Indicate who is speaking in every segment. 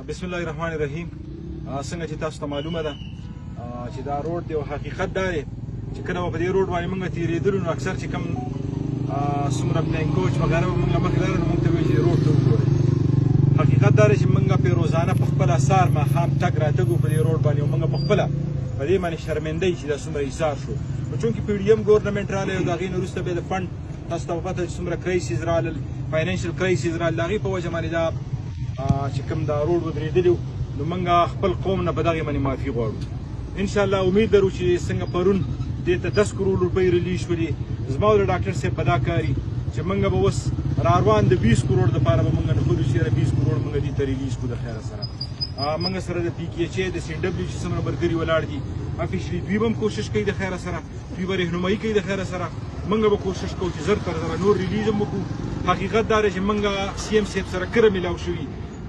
Speaker 1: بسم الله الرحمن الرحیم. څنګه چې تاسو ته معلومه ده چې دا روډ دی او حقیقت دا دی چې کله په دې روډ باندې موږ تېرېدلو نو اکثر چې کوم څومره پلین کوچ وغیره به موږ مخکې لرل نو موږ ته وایي چې روډ ته وګورئ. حقیقت دا دی چې موږ په روزانه په خپله سهار ماښام تګ راتګ وو په دې روډ باندې او موږ په خپله په دې باندې شرمنده یو چې دا څومره ایثار شو. نو چونکې پی ډي ایم ګورنمنټ راغلی او د هغې نه وروسته بیا د فنډ تاسو ته پته چې څومره کرایسیز راغلل، فاینانشل کرایسیز راغلل، د هغې په وجه باندې دا چې کوم دا روډ ودرېدلي نو موږ خپل قوم نه په دغې باندې معافي غواړو. انشاءالله امید لرو چې څنګه پرون دې ته 10 کروڑ روپۍ ریلیز شولې، زما او د ډاکټر صاحب په دا کاري چې موږ به اوس را روان د 20 کروڑ دپاره به موږ نه ښودو چې 20 کروڑ موږ دې ته ریلیز کړو د خیره سره. موږ سره د پي کې ایچ ای د سی ډبلیو چې څومره ملګري ولاړ دي افیشلي دوی به هم کوشش کوي د خیره سره، دوی به رهنمایي کوي د خیره سره، موږ به کوشش کوو چې زر تر زره نور ریلیز هم وکړو. حقیقت دا دی چې موږ سی ایم صاحب سره کره میلاو شوي،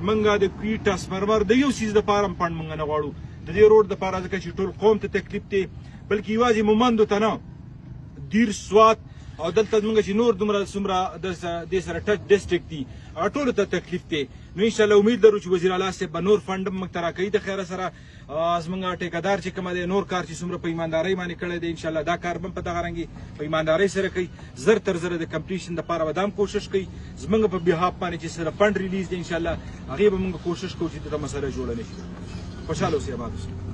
Speaker 1: موږ د کوي ټرانسفارمر د یو څیز دپاره هم فنډ موږ نه غواړو د دې روډ دپاره، ځکه چې ټول قوم ته تکلیف دی، بلکې یوازې مومندو ته نه، دیر سوات او دلته موږ چې نور دومره څومره دې سره ټچ ډسټرکټ دي ټولو ته تکلیف دی. نو انشاءالله امید لرو چې وزیر اعلی صاحب به نور فنډ هم موږ ته راکوي د خیره سره. زموږ ټیکهدار چې کومه دی نور کار چې څومره په ایماندارۍ باندې کړی دی انشاءالله دا کار به هم په دغه رنګې په ایماندارۍ سره کوي، زر تر زره د کمپلیشن دپاره به دا هم کوشش کوي. زموږ په بحاف باندې چې سره فنډ ریلیز دی انشاءالله هغې به موږ کوشش کوو چې دلته مسله جوړه نه شي. خوشحاله اوسئ، اباد اوسئ.